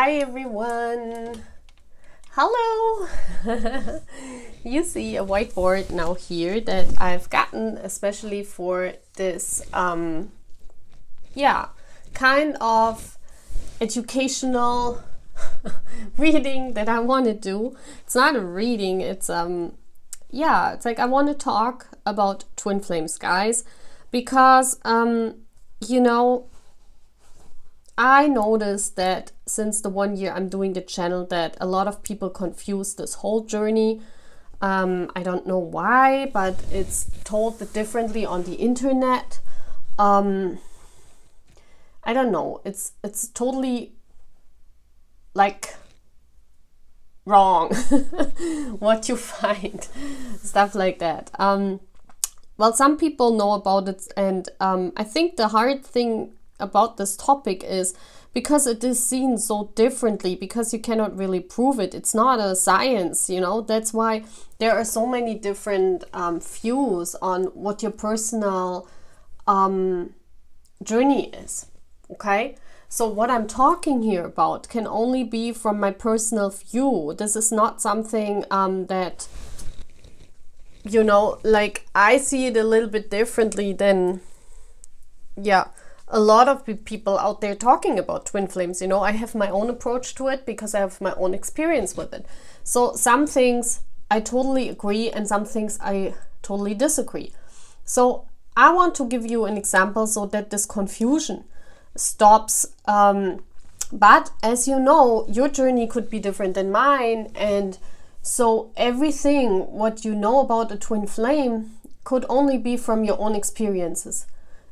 Hi everyone! Hello! You see a whiteboard now here that I've gotten especially for this, kind of educational reading that I want to do. It's not a reading, it's it's like I want to talk about twin flames, guys, because I noticed that since the 1 year I'm doing the channel that a lot of people confuse this whole journey. I don't know why, but it's told differently on the internet. I don't know. It's totally like wrong what you find, stuff like that. Well, some people know about it, and I think the hard thing about this topic is because it is seen so differently, because you cannot really prove it. It's not a science, that's why there are so many different views on what your personal journey is. Okay, so what I'm talking here about can only be from my personal view. This is not something that like I see it a little bit differently than a lot of people out there talking about twin flames. I have my own approach to it because I have my own experience with it. So some things I totally agree and some things I totally disagree. So I want to give you an example so that this confusion stops. But as you know, your journey could be different than mine, and so everything what you know about a twin flame could only be from your own experiences.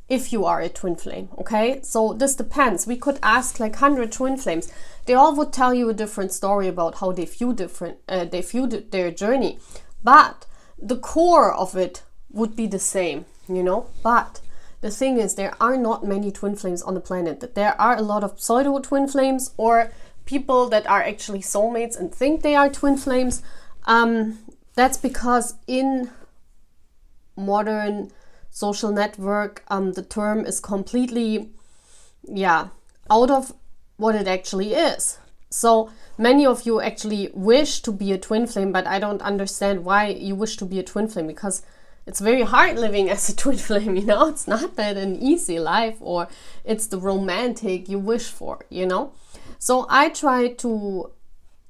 If you are a twin flame, okay? So this depends. We could ask like 100 twin flames. They all would tell you a different story about how they view their journey. But the core of it would be the same, But the thing is, there are not many twin flames on the planet. There are a lot of pseudo twin flames or people that are actually soulmates and think they are twin flames. That's because in modern social network, the term is completely out of what it actually is. So many of you actually wish to be a twin flame, but I don't understand why you wish to be a twin flame, because it's very hard living as a twin flame. It's not that an easy life, or it's the romantic you wish for, So I try to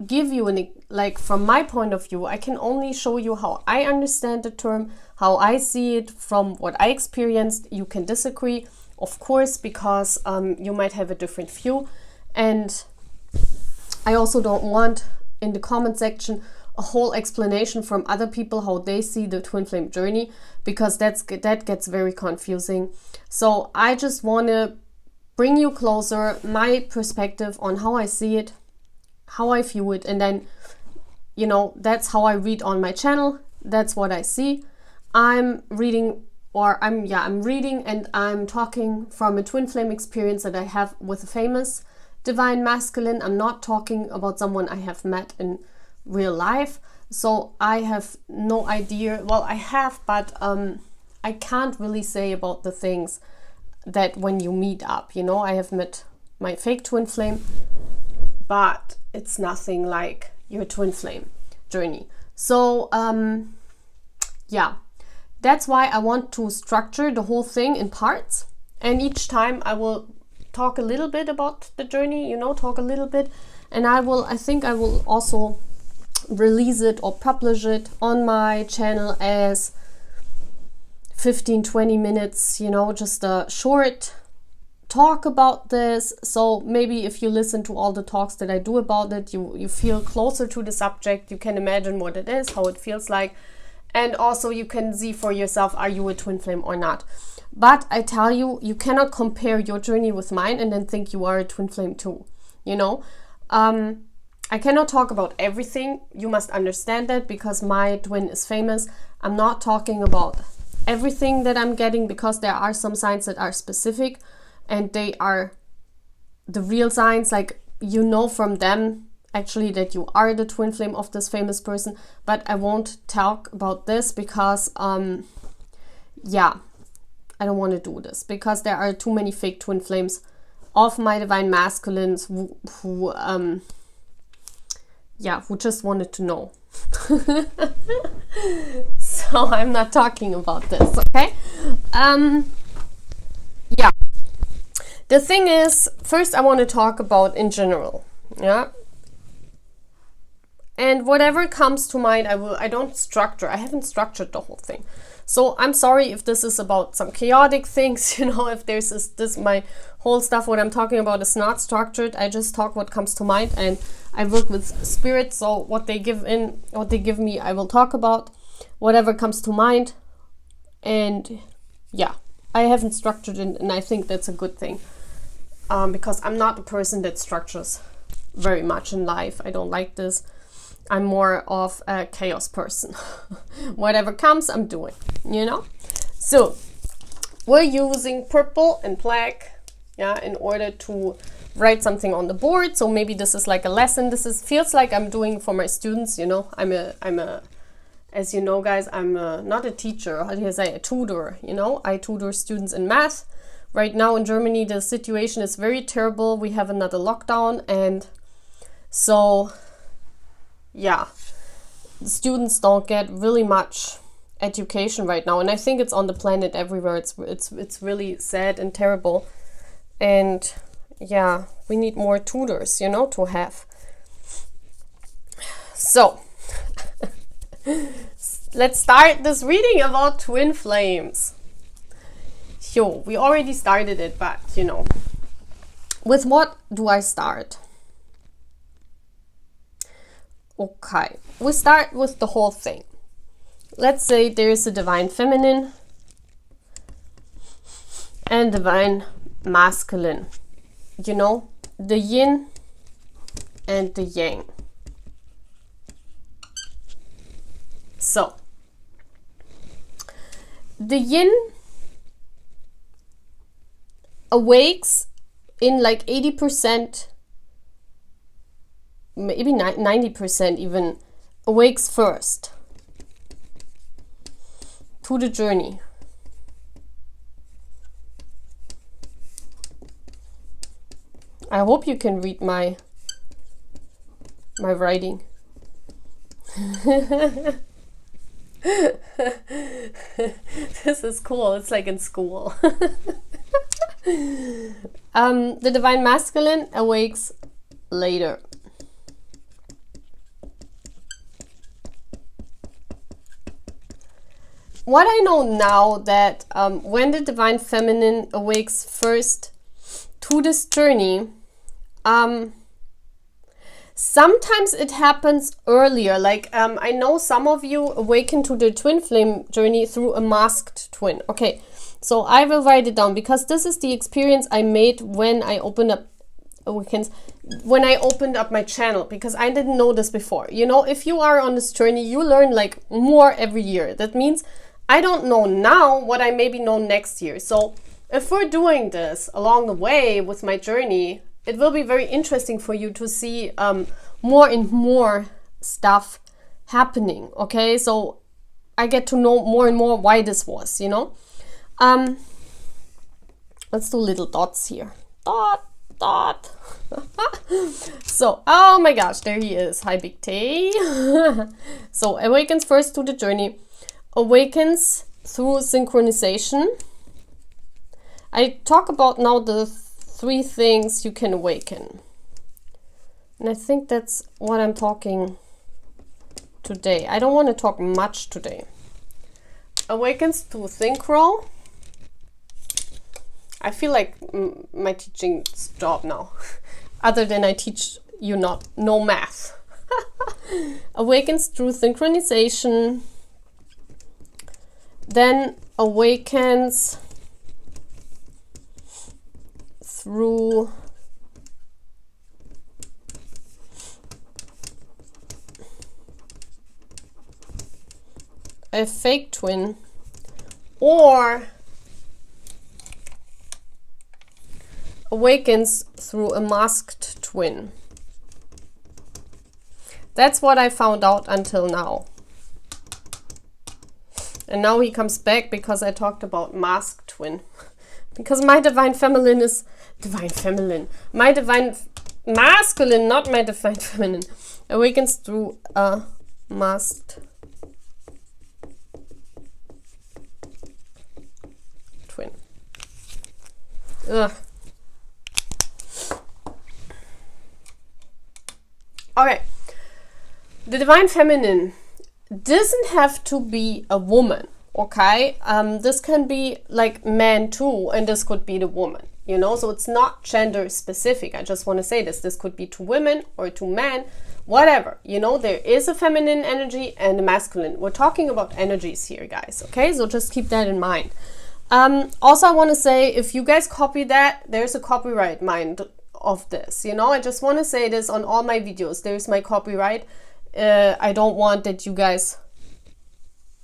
give you from my point of view. I can only show you how I understand the term, how I see it from what I experienced. You can disagree, of course, because you might have a different view, and I also don't want in the comment section a whole explanation from other people how they see the twin flame journey, because that gets very confusing. So I just want to bring you closer my perspective on how I see it, how I view it, and then that's how I read on my channel. That's what I see. I'm reading and I'm talking from a twin flame experience that I have with a famous divine masculine. I'm not talking about someone I have met in real life. So I have no idea. Well, I have, but I can't really say about the things that when you meet up, I have met my fake twin flame, but it's nothing like your twin flame journey. So that's why I want to structure the whole thing in parts, and each time I will talk a little bit about the journey, talk a little bit, and I think I will also release it or publish it on my channel as 15-20 minutes, just a short talk about this. So maybe if you listen to all the talks that I do about it, you feel closer to the subject. You can imagine what it is, how it feels like, and also you can see for yourself, are you a twin flame or not? But I tell you, you cannot compare your journey with mine and then think you are a twin flame too. I cannot talk about everything. You must understand that, because my twin is famous. I'm not talking about everything that I'm getting, because there are some signs that are specific and they are the real signs, like from them actually that you are the twin flame of this famous person. But I won't talk about this because I don't want to do this, because there are too many fake twin flames of my divine masculines who just wanted to know. So I'm not talking about this, okay? Yeah. The thing is, first I want to talk about in general, yeah? And whatever comes to mind, I haven't structured the whole thing. So I'm sorry if this is about some chaotic things, you know, if there's this my whole stuff, what I'm talking about is not structured. I just talk what comes to mind, and I work with spirit, so what they give me, I will talk about, whatever comes to mind. And yeah, I haven't structured it, and I think that's a good thing, because I'm not a person that structures very much in life. I don't like this. I'm more of a chaos person. Whatever comes, I'm doing, you know? So we're using purple and black, yeah, in order to write something on the board. So maybe this is like a lesson. Feels like I'm doing for my students, you know? I'm a as you know, guys, I'm not a teacher, how do you say, a tutor, you know? I tutor students in math. Right now in Germany, the situation is very terrible. We have another lockdown, and so yeah, the students don't get really much education right now, and I think it's on the planet everywhere. It's really sad and terrible, and yeah, we need more tutors, you know, to have. So let's start this reading about twin flames. Yo, we already started it, but you know, with what do I start? Okay, we start with the whole thing. Let's say there is a divine feminine and divine masculine. You know, the yin and the yang. So, the yin awakes in like 80%, maybe 90% even, awakes first to the journey. I hope you can read my writing. This is cool. It's like in school. The divine masculine awakes later. What I know now, that when the divine feminine awakes first to this journey, sometimes it happens earlier. Like I know some of you awaken to the twin flame journey through a masked twin. Okay, so I will write it down, because this is the experience I made when I opened up when I opened up my channel, because I didn't know this before. You know, if you are on this journey, you learn like more every year. That means I don't know now what I maybe know next year. So if we're doing this along the way with my journey, it will be very interesting for you to see more and more stuff happening. Okay, so I get to know more and more why this was, you know. Let's do little dots here. Dot. So, oh my gosh, there he is. Hi, Big T. So, awakens first to the journey. Awakens through synchronization. I talk about now the 3 things you can awaken. And I think that's what I'm talking today. I don't want to talk much today. Awakens to synchro. I feel like my teaching stopped now. Other than I teach you no math. Awakens through synchronization. Then awakens through a fake twin, or awakens through a masked twin. That's what I found out until now. And now he comes back because I talked about masked twin. because my divine feminine is my divine masculine, not my divine feminine, awakens through a masked twin. Ugh. Okay, the divine feminine doesn't have to be a woman, okay? This can be like man too, and this could be the woman, you know? So it's not gender specific. I just want to say this. This could be two women or two men, whatever. You know, there is a feminine energy and a masculine. We're talking about energies here, guys, okay? So just keep that in mind. Also, I want to say, if you guys copy that, there's a copyright mind of this, you know? I just want to say this on all my videos. There's my copyright. I don't want that you guys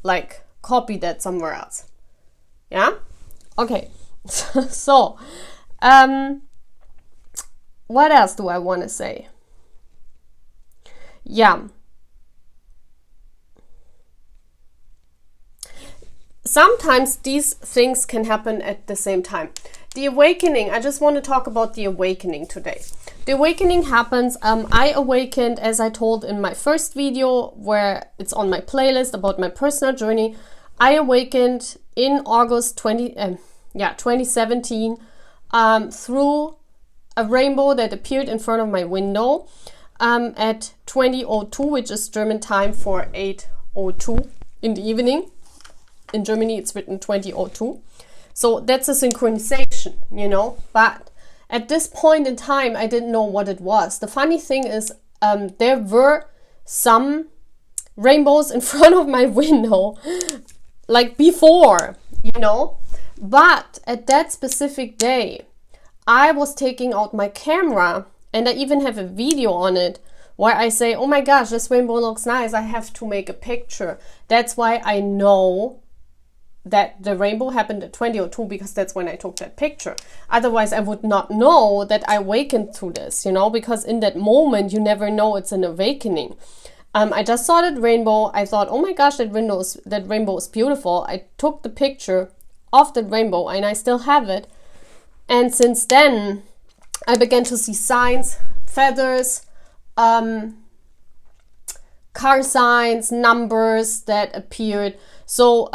like copy that somewhere else. Yeah? Okay. So, what else do I want to say? Yeah. Sometimes these things can happen at the same time. The awakening, I just want to talk about the awakening today. The awakening happens, I awakened, as I told in my first video, where it's on my playlist about my personal journey. I awakened in August 2017 through a rainbow that appeared in front of my window at 20:02, which is German time for 8:02 in the evening. In Germany, it's written 20:02. So that's a synchronization, you know, but at this point in time, I didn't know what it was. The funny thing is, there were some rainbows in front of my window, like before, you know, but at that specific day, I was taking out my camera, and I even have a video on it where I say, oh my gosh, this rainbow looks nice, I have to make a picture. That's why I know that the rainbow happened at 20:02, because that's when I took that picture. Otherwise, I would not know that I awakened through this, you know, because in that moment, you never know it's an awakening. I just saw that rainbow. I thought, oh my gosh, that rainbow is beautiful. I took the picture of that rainbow, and I still have it. And since then, I began to see signs, feathers, car signs, numbers that appeared. So,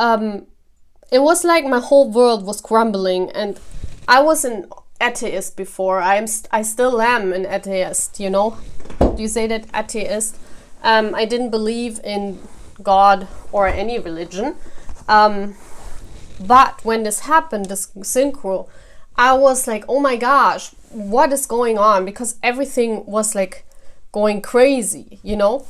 it was like my whole world was crumbling, and I was an atheist before. I still am an atheist, you know? Do you say that, atheist? I didn't believe in God or any religion. But when this happened, this synchro, I was like, oh my gosh, what is going on? Because everything was like going crazy, you know?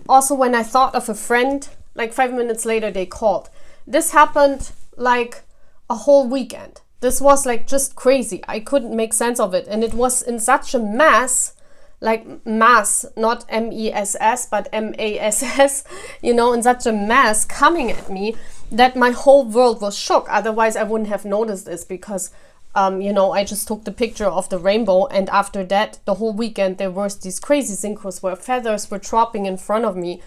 Also, when I thought of a friend, like 5 minutes later, they called. This happened like a whole weekend. This was like just crazy. I couldn't make sense of it. And it was in such a mess, like mass, not M-E-S-S, but M-A-S-S, you know, in such a mess coming at me that my whole world was shook. Otherwise, I wouldn't have noticed this because, you know, I just took the picture of the rainbow. And after that, the whole weekend, there were these crazy synchros where feathers were dropping in front of me.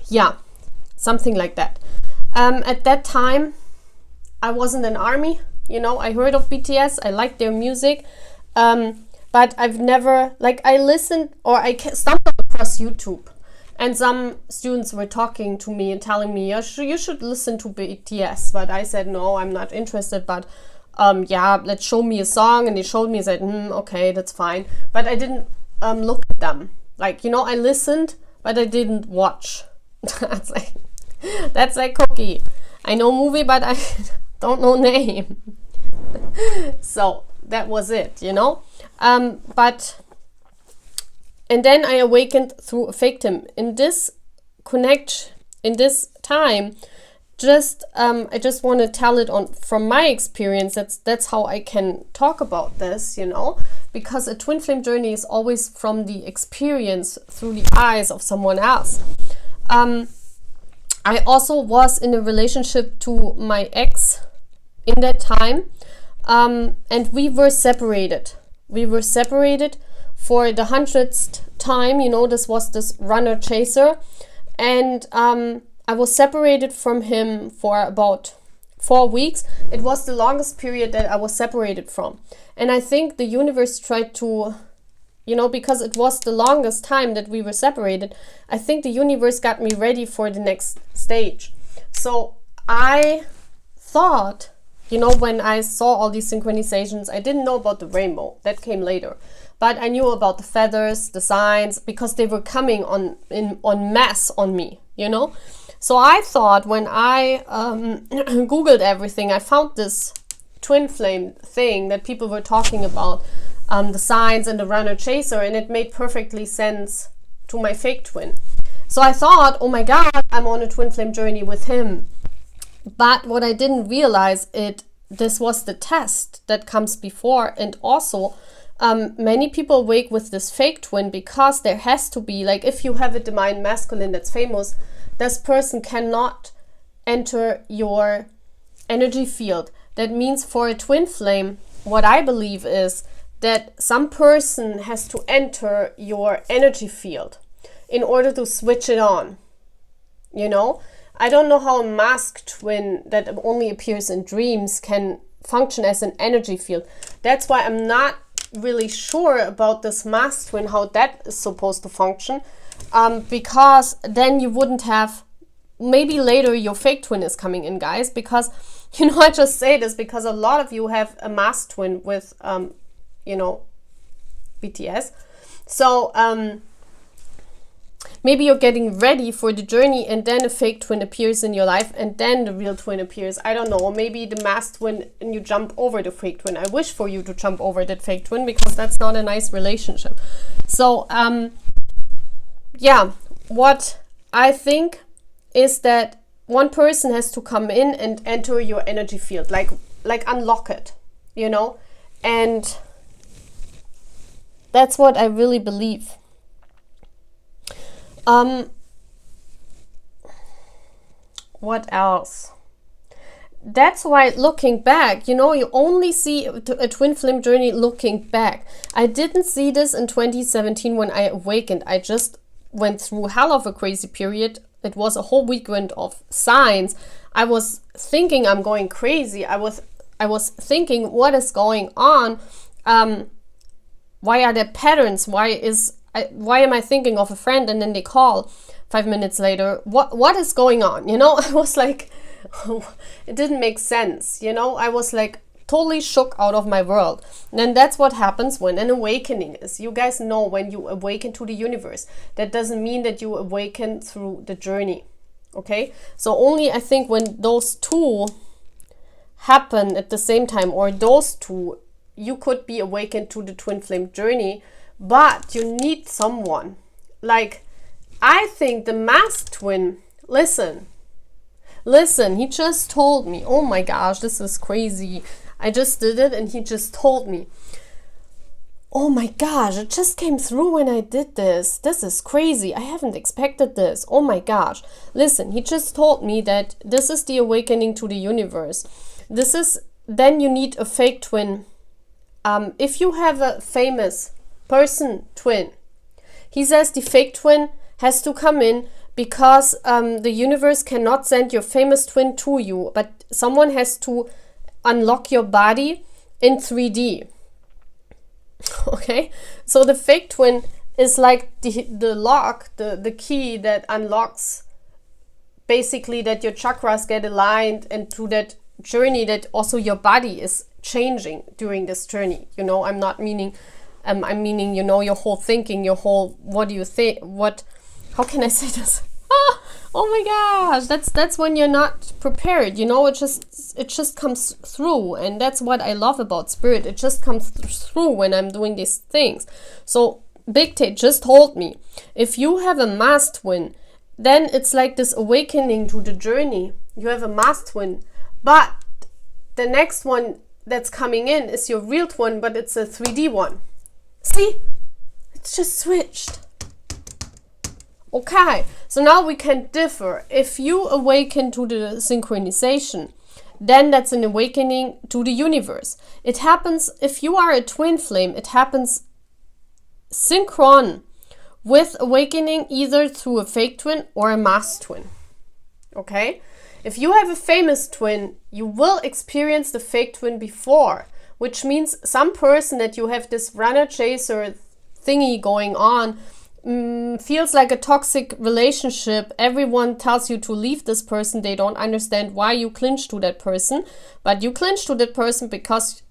Yeah. Something like that. At that time, I wasn't in army, you know, I heard of BTS, I liked their music, but I've never, like, I listened, or I stumbled across YouTube, and some students were talking to me and telling me, you should listen to BTS, but I said, no, I'm not interested, but yeah, let's show me a song, and they showed me, I said, okay, that's fine, but I didn't look at them, like, you know, I listened, but I didn't watch. That's like cookie. I know movie, but I don't know name. So that was it, you know. And then I awakened through a victim. In this time, I just want to tell it from my experience. That's how I can talk about this, you know, because a twin flame journey is always from the experience through the eyes of someone else. I also was in a relationship to my ex in that time, and we were separated. We were separated for the 100th time, you know, this was this runner chaser, and I was separated from him for about 4 weeks. It was the longest period that I was separated from. And I think the universe tried to, you know, because it was the longest time that we were separated, I think the universe got me ready for the next stage. So I thought, you know, when I saw all these synchronizations, I didn't know about the rainbow. That came later. But I knew about the feathers, the signs, because they were coming on mass on me, you know. So I thought, when I Googled everything, I found this twin flame thing that people were talking about, the signs and the runner chaser, and it made perfectly sense to my fake twin. So I thought, oh my God, I'm on a twin flame journey with him. But what I didn't realize, this was the test that comes before. And also, many people wake with this fake twin because there has to be, like, if you have a divine masculine that's famous, this person cannot enter your energy field. That means for a twin flame, what I believe is that some person has to enter your energy field in order to switch it on, you know? I don't know how a masked twin that only appears in dreams can function as an energy field. That's why I'm not really sure about this masked twin, how that is supposed to function, because then you wouldn't have, maybe later your fake twin is coming in, guys, because, you know, I just say this because a lot of you have a masked twin with, you know, BTS. So, maybe you're getting ready for the journey and then a fake twin appears in your life and then the real twin appears. I don't know. Or maybe the masked twin and you jump over the fake twin. I wish for you to jump over that fake twin because that's not a nice relationship. So, yeah, what I think is that one person has to come in and enter your energy field, like unlock it, you know? And that's what I really believe. What else? That's why looking back, you know, you only see a twin flame journey looking back. I didn't see this in 2017 when I awakened. I just went through hell of a crazy period. It was a whole weekend of signs. I was thinking I'm going crazy. I was thinking, what is going on? Why are there patterns? Why am I thinking of a friend and then they call 5 minutes later? What is going on? You know, I was like, it didn't make sense. You know, I was like totally shook out of my world. And that's what happens when an awakening is. You guys know, when you awaken to the universe, that doesn't mean that you awaken through the journey. Okay? So only, I think, when those two happen at the same time, or those two, you could be awakened to the twin flame journey. But you need someone. Like, I think the masked twin, listen, he just told me, oh my gosh, this is crazy. I just did it and he just told me, oh my gosh, it just came through when I did this. This is crazy. I haven't expected this. Oh my gosh. Listen, he just told me that this is the awakening to the universe. Then you need a fake twin. If you have a famous person twin, he says the fake twin has to come in because the universe cannot send your famous twin to you, but someone has to unlock your body in 3D. Okay, so the fake twin is like the lock, the key that unlocks, basically, that your chakras get aligned, and to that journey that also your body is changing during this journey. You know, I'm not meaning I'm meaning, you know, your whole thinking, your whole, what do you think, how can I say this? Oh my gosh, that's when you're not prepared, you know, it just comes through. And that's what I love about spirit. It just comes through when I'm doing these things. So Big Tate just told me, if you have a masked twin, then it's like this awakening to the journey. You have a masked twin, but the next one that's coming in is your real twin, but it's a 3D one. See, it's just switched. Okay, so now we can differ. If you awaken to the synchronization, then that's an awakening to the universe. It happens, if you are a twin flame, it happens synchron with awakening, either through a fake twin or a masked twin. okay? If you have a famous twin, you will experience the fake twin before, which means some person that you have this runner-chaser thingy going on feels like a toxic relationship. Everyone tells you to leave this person. They don't understand why you clinch to that person, but you clinch to that person because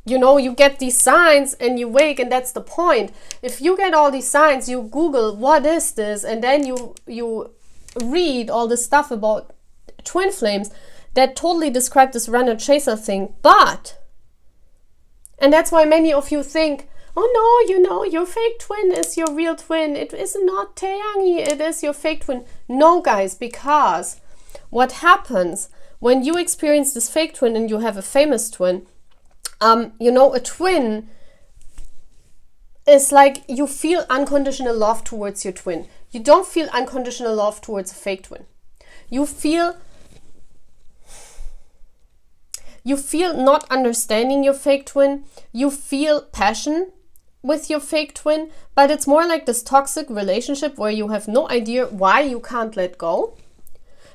you get these signs and you wake, and that's the point. If you get all these signs, you Google what is this, and then you read all this stuff about twin flames that totally describe this runner chaser thing. And that's why many of you think, oh no, your fake twin is your real twin. It is not Taeyangi, it is your fake twin. No, guys, because what happens when you experience this fake twin and you have a famous twin, a twin is like you feel unconditional love towards your twin. You don't feel unconditional love towards a fake twin. You feel not understanding your fake twin. You feel passion with your fake twin, but it's more like this toxic relationship where you have no idea why you can't let go,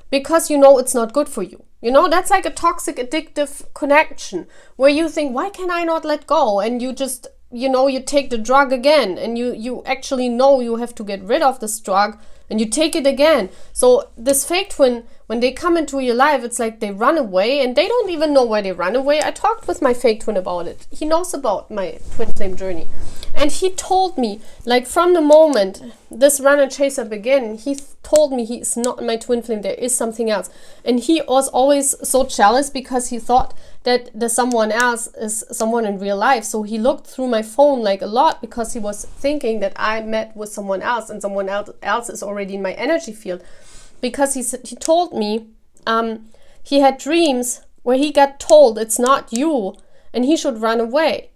because it's not good for you. That's like a toxic, addictive connection where you think, why can I not let go? And you just, you take the drug again, and you actually know you have to get rid of this drug, and you take it again. So this fake twin, when they come into your life, it's like they run away, and they don't even know why they run away. I talked with my fake twin about it. He knows about my twin flame journey. And he told me, like, from the moment this runner chaser began, he told me he is not my twin flame. There is something else. And he was always so jealous because he thought that the someone else is someone in real life. So he looked through my phone like a lot because he was thinking that I met with someone else, and someone else is already in my energy field. Because he told me he had dreams where he got told it's not you and he should run away,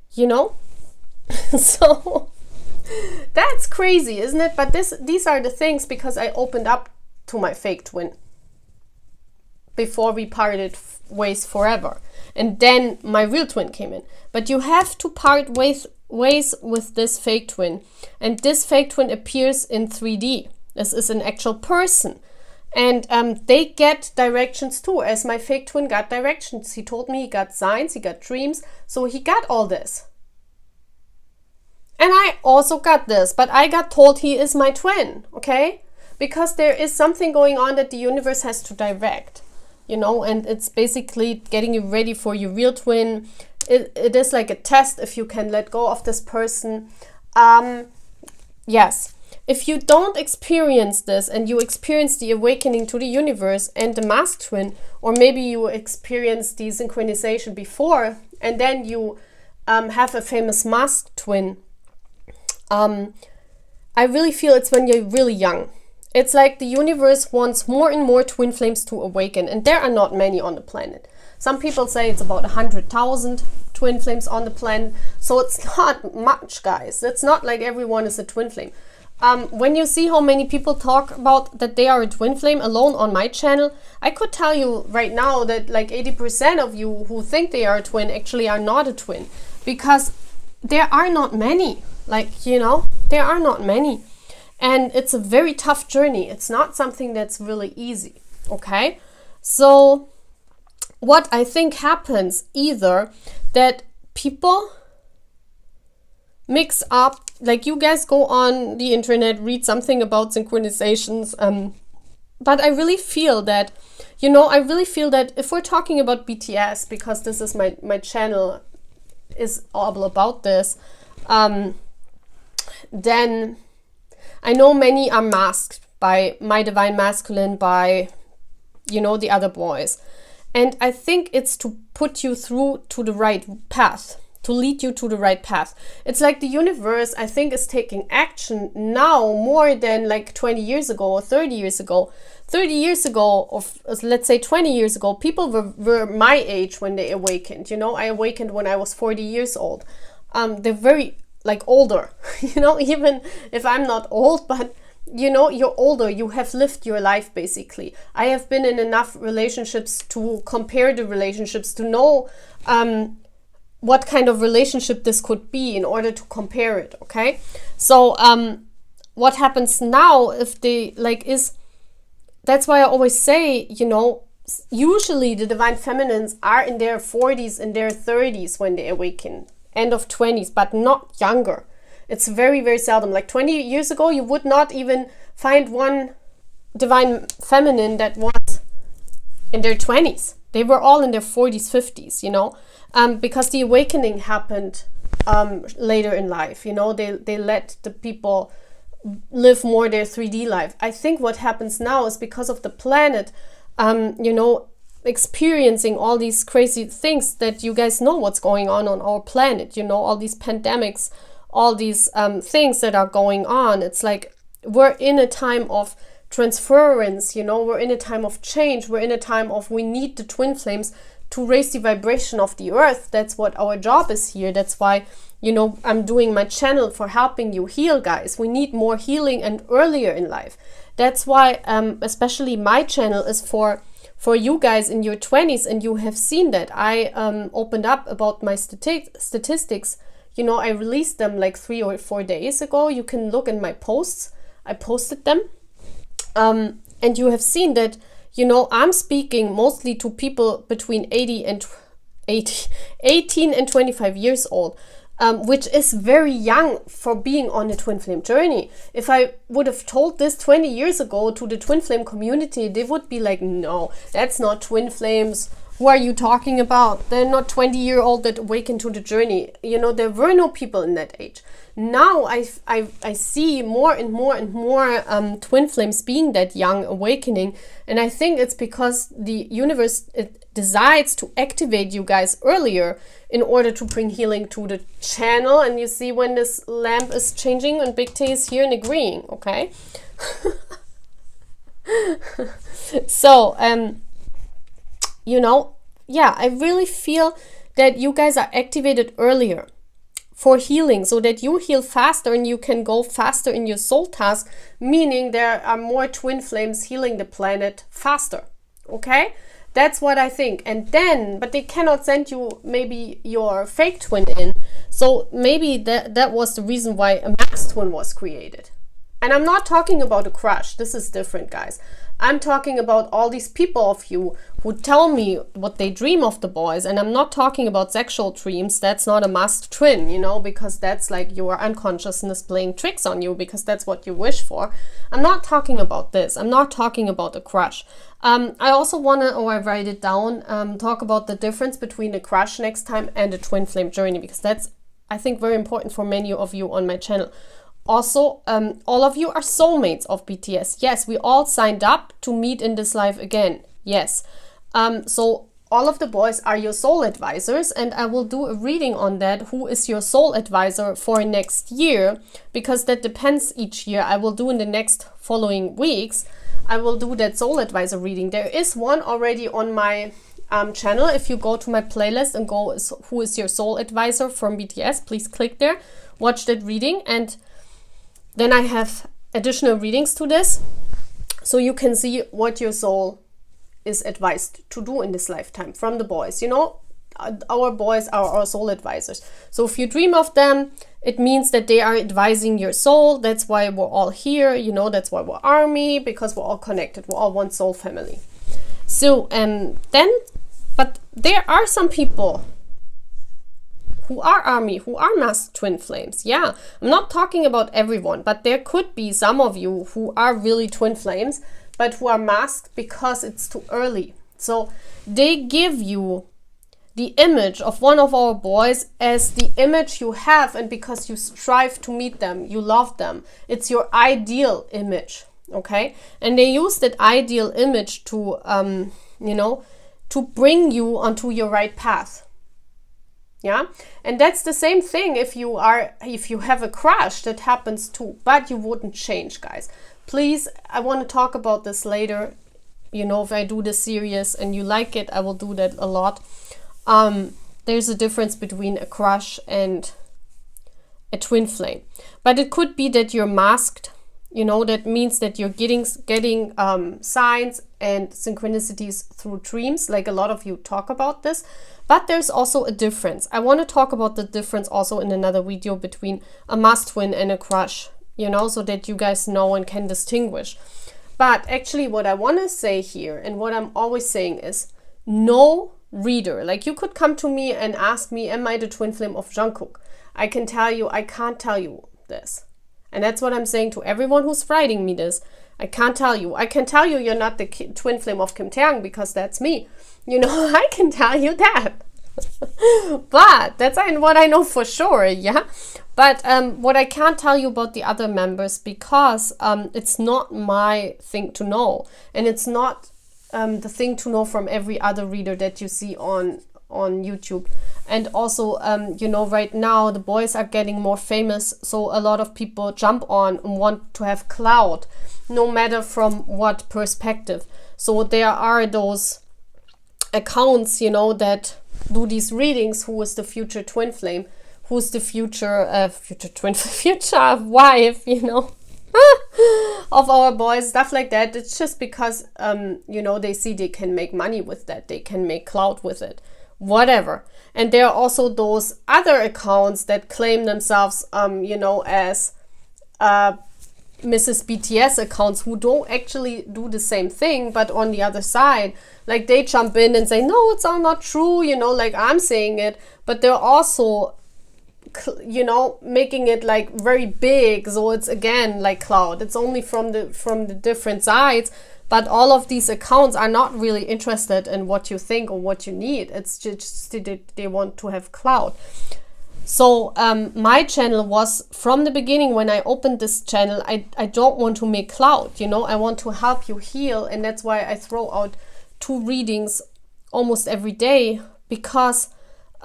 So that's crazy, isn't it? But these are the things because I opened up to my fake twin before we parted ways forever. And then my real twin came in. But you have to part ways with this fake twin. And this fake twin appears in 3D. This is an actual person. And they get directions too, as my fake twin got directions. He told me he got signs, he got dreams. So he got all this. And I also got this, but I got told he is my twin, okay? Because there is something going on that the universe has to direct, and it's basically getting you ready for your real twin. It is like a test if you can let go of this person. Yes, if you don't experience this and you experience the awakening to the universe and the masked twin, or maybe you experience the synchronization before and then you have a famous masked twin, I really feel it's when you're really young. It's like the universe wants more and more twin flames to awaken, and there are not many on the planet. Some people say it's about 100,000 twin flames on the planet, so it's not much, guys. It's not like everyone is a twin flame. When you see how many people talk about that they are a twin flame alone on my channel, I could tell you right now that like 80% of you who think they are a twin actually are not a twin, because there are not many. There are not many. And it's a very tough journey. It's not something that's really easy, okay? So what I think happens either that people mix up, like you guys go on the internet, read something about synchronizations, but I really feel that, if we're talking about BTS, because this is my channel is all about this, then I know many are masked by my divine masculine, by the other boys, and I think it's to put you through to the right path, to lead you to the right path. It's like the universe, I think, is taking action now more than like 20 years ago or 30 years ago. 30 years ago, or let's say 20 years ago, people were my age when they awakened. I awakened when I was 40 years old. They're very older, even if I'm not old, but you're older, you have lived your life basically. I have been in enough relationships to compare the relationships, to know what kind of relationship this could be in order to compare it, okay? So what happens now if they is that's why I always say, you know, usually the divine feminines are in their 40s and their 30s when they awaken, end of 20s, but not younger. It's very, very seldom. Like 20 years ago, you would not even find one divine feminine that was in their 20s. They were all in their 40s, 50s, you know, because the awakening happened later in life. You know, they let the people live more their 3D life. I think what happens now is because of the planet, you know, experiencing all these crazy things that you guys know what's going on our planet, you know, all these pandemics, all these things that are going on. It's like we're in a time of transference, you know, we're in a time of change, we're in a time of we need the twin flames to raise the vibration of the earth. That's what our job is here. That's why, you know, I'm doing my channel for helping you heal, guys. We need more healing and earlier in life. That's why especially my channel is for you guys in your 20s, and you have seen that. I opened up about my statistics. You know, I released them like 3 or 4 days ago. You can look in my posts. I posted them. And you have seen that, you know, I'm speaking mostly to people between 18 and 25 years old, which is very young for being on a twin flame journey. If I would have told this 20 years ago to the twin flame community, they would be like, no, that's not twin flames. Who are you talking about? They're not 20-year-old that awakened to the journey. You know, there were no people in that age. Now I see more and more and more twin flames being that young awakening. And I think it's because the universe decides to activate you guys earlier in order to bring healing to the channel. And you see when this lamp is changing and Big T is here and agreeing, okay? So, you know, yeah, I really feel that you guys are activated earlier for healing, so that you heal faster and you can go faster in your soul task, meaning there are more twin flames healing the planet faster, okay? That's what I think. And then, but they cannot send you maybe your fake twin in, so maybe that was the reason why a max twin was created. And I'm not talking about a crush. This is different, guys. I'm talking about all these people of you who tell me what they dream of the boys. And I'm not talking about sexual dreams. That's not a masked twin, you know, because that's like your unconsciousness playing tricks on you, because that's what you wish for. I'm not talking about this. I'm not talking about a crush. I also want to, I write it down, talk about the difference between a crush next time and a twin flame journey, because that's, I think, very important for many of you on my channel. Also, all of you are soulmates of BTS. Yes, we all signed up to meet in this life again. Yes. So all of the boys are your soul advisors, and I will do a reading on that. Who is your soul advisor for next year? Because that depends each year. I will do in the next following weeks. I will do that soul advisor reading. There is one already on my channel. If you go to my playlist and go, who is your soul advisor from BTS, please click there, watch that reading, and then I have additional readings to this, so you can see what your soul is advised to do in this lifetime from the boys. You know, our boys are our soul advisors. So if you dream of them, it means that they are advising your soul. That's why we're all here. You know, that's why we're army, because we're all connected. We're all one soul family. So but there are some people who are army, who are masked twin flames. Yeah, I'm not talking about everyone, but there could be some of you who are really twin flames, but who are masked because it's too early. So they give you the image of one of our boys as the image you have, and because you strive to meet them, you love them. It's your ideal image, okay? And they use that ideal image to, you know, to bring you onto your right path. Yeah, and that's the same thing if you have a crush, that happens too, but you wouldn't change, guys. Please, I want to talk about this later. You know, if I do this series and you like it, I will do that a lot. There's a difference between a crush and a twin flame, but it could be that you're masked. You know, that means that you're getting signs and synchronicities through dreams, like a lot of you talk about this. But there's also a difference. I want to talk about the difference also in another video between a masked twin and a crush, you know, so that you guys know and can distinguish. But actually what I want to say here, and what I'm always saying is, no reader, like you could come to me and ask me, am I the twin flame of Jungkook? I can tell you, I can't tell you this. And that's what I'm saying to everyone who's writing me this. I can't tell you. I can tell you you're not the twin flame of Kim Taeyang because that's me. You know, I can tell you that. But that's what I know for sure, yeah? But what I can't tell you about the other members, because it's not my thing to know. And it's not the thing to know from every other reader that you see on YouTube. And also, you know, right now the boys are getting more famous, so a lot of people jump on and want to have clout, no matter from what perspective. So there are those accounts, you know, that do these readings. Who is the future twin flame? Who's the future future wife, you know, of our boys, stuff like that. It's just because, you know, they see they can make money with that. They can make clout with it, whatever. And there are also those other accounts that claim themselves, you know, as Mrs. BTS accounts, who don't actually do the same thing, but on the other side, like they jump in and say, no, it's all not true, you know, like I'm saying it, but they're also, you know, making it like very big. So it's again like cloud. It's only from the different sides. But all of these accounts are not really interested in what you think or what you need. It's just they want to have clout. So my channel was, from the beginning when I opened this channel, I don't want to make clout, you know. I want to help you heal. And that's why I throw out 2 readings almost every day. Because,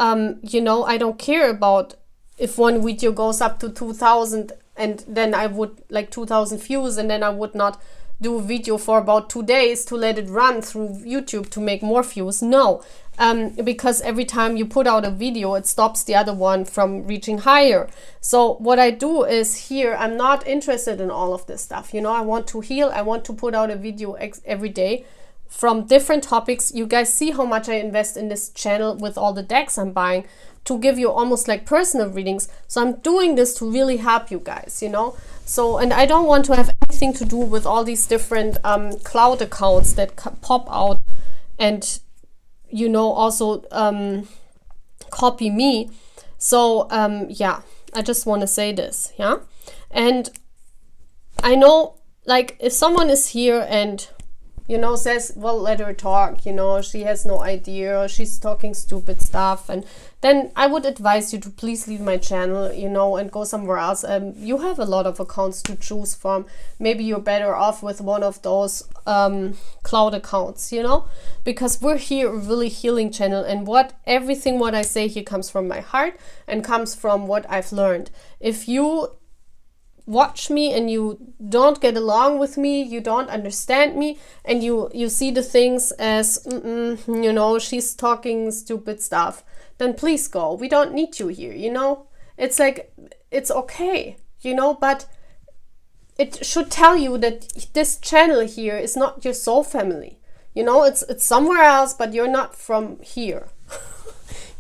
you know, I don't care about if one video goes up to 2,000 and then I would, like 2,000 views, and then I would not do a video for about 2 days to let it run through YouTube to make more views. No, because every time you put out a video, it stops the other one from reaching higher. So what I do is here, I'm not interested in all of this stuff. You know, I want to heal. I want to put out a video every day from different topics. You guys see how much I invest in this channel with all the decks I'm buying to give you almost like personal readings. So I'm doing this to really help you guys, you know. So, and I don't want to have anything to do with all these different cloud accounts that pop out and, you know, also copy me. So, yeah, I just want to say this, yeah. And I know, like, if someone is here and, you know, says, well, let her talk, you know, she has no idea, or she's talking stupid stuff, and then I would advise you to please leave my channel, you know, and go somewhere else. You have a lot of accounts to choose from. Maybe you're better off with one of those cloud accounts, you know, because we're here a really healing channel, and everything what I say here comes from my heart and comes from what I've learned. If you watch me and you don't get along with me, you don't understand me, and you see the things as, you know, she's talking stupid stuff, then please go. We don't need you here, you know. It's like, it's okay, you know, but it should tell you that this channel here is not your soul family. You know, it's somewhere else, but you're not from here.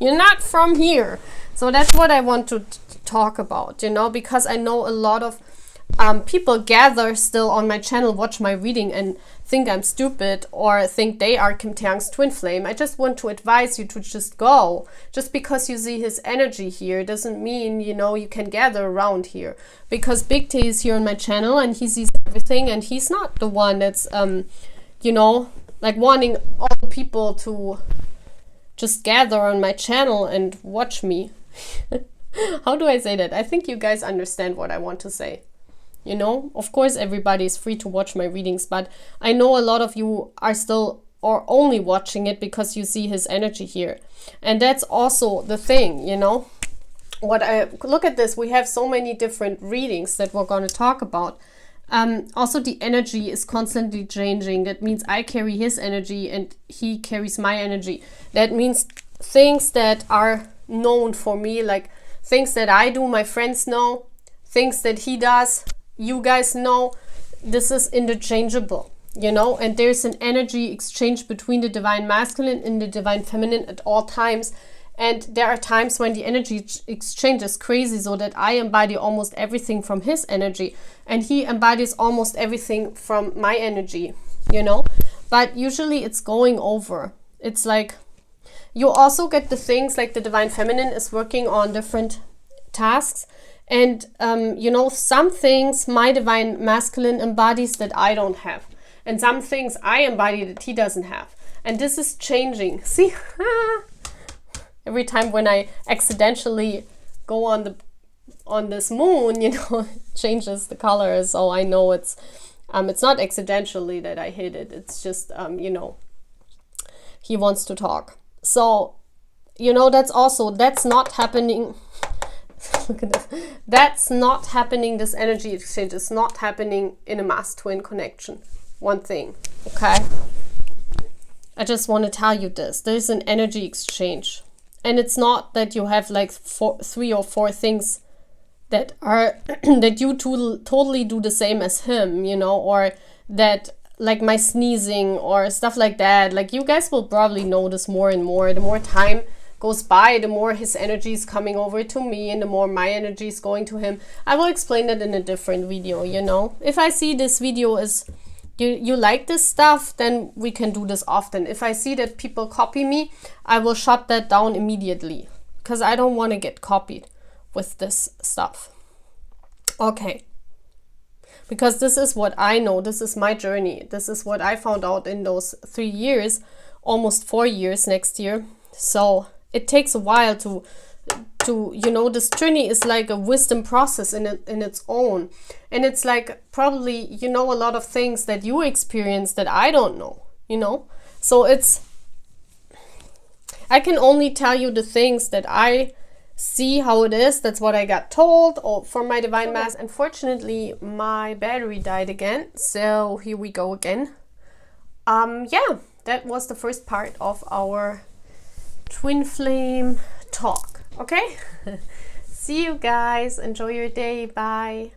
You're not from here. So that's what I want to talk about, you know, because I know a lot of people gather still on my channel, watch my reading and think I'm stupid or think they are Kim Taeyang's twin flame. I just want to advise you to just go. Just because you see his energy here doesn't mean, you know, you can gather around here, because Big T is here on my channel and he sees everything, and he's not the one that's you know, like wanting all the people to just gather on my channel and watch me. How do I say that? I think you guys understand what I want to say. You know, of course, everybody is free to watch my readings, but I know a lot of you are still or only watching it because you see his energy here. And that's also the thing, you know. Look at this, we have so many different readings that we're going to talk about. Also, the energy is constantly changing. That means I carry his energy and he carries my energy. That means things that are known for me, like things that I do, my friends know, things that he does, you guys know, this is interchangeable, you know, and there's an energy exchange between the divine masculine and the divine feminine at all times. And there are times when the energy exchange is crazy, so that I embody almost everything from his energy and he embodies almost everything from my energy, you know. But usually it's going over. It's like you also get the things like the Divine Feminine is working on different tasks. And, you know, some things my Divine Masculine embodies that I don't have. And some things I embody that he doesn't have. And this is changing. See? Every time when I accidentally go on this moon, you know, it changes the color. So I know it's not accidentally that I hit it. It's just, you know, he wants to talk. So, you know, that's not happening. Look at this. That's not happening. This energy exchange is not happening in a mass twin connection. One thing, okay? I just want to tell you this. There's an energy exchange. And it's not that you have like 3 or 4 things that are that you totally do the same as him, you know, or that like my sneezing or stuff like that. Like you guys will probably notice more and more. The more time goes by, the more his energy is coming over to me and the more my energy is going to him. I will explain that in a different video, you know. If I see this video is you like this stuff, then we can do this often. If I see that people copy me, I will shut that down immediately because I don't want to get copied with this stuff. Okay. Because this is what I know. This is my journey. This is what I found out in those 3 years, almost 4 years next year. So it takes a while to you know, this journey is like a wisdom process in its own. And it's like probably, you know, a lot of things that you experience that I don't know, you know. So I can only tell you the things that I see how it is. That's what I got told or from my Divine Mass. Unfortunately, my battery died again. So here we go again. Yeah, that was the first part of our twin flame talk. Okay? See you guys. Enjoy your day. Bye.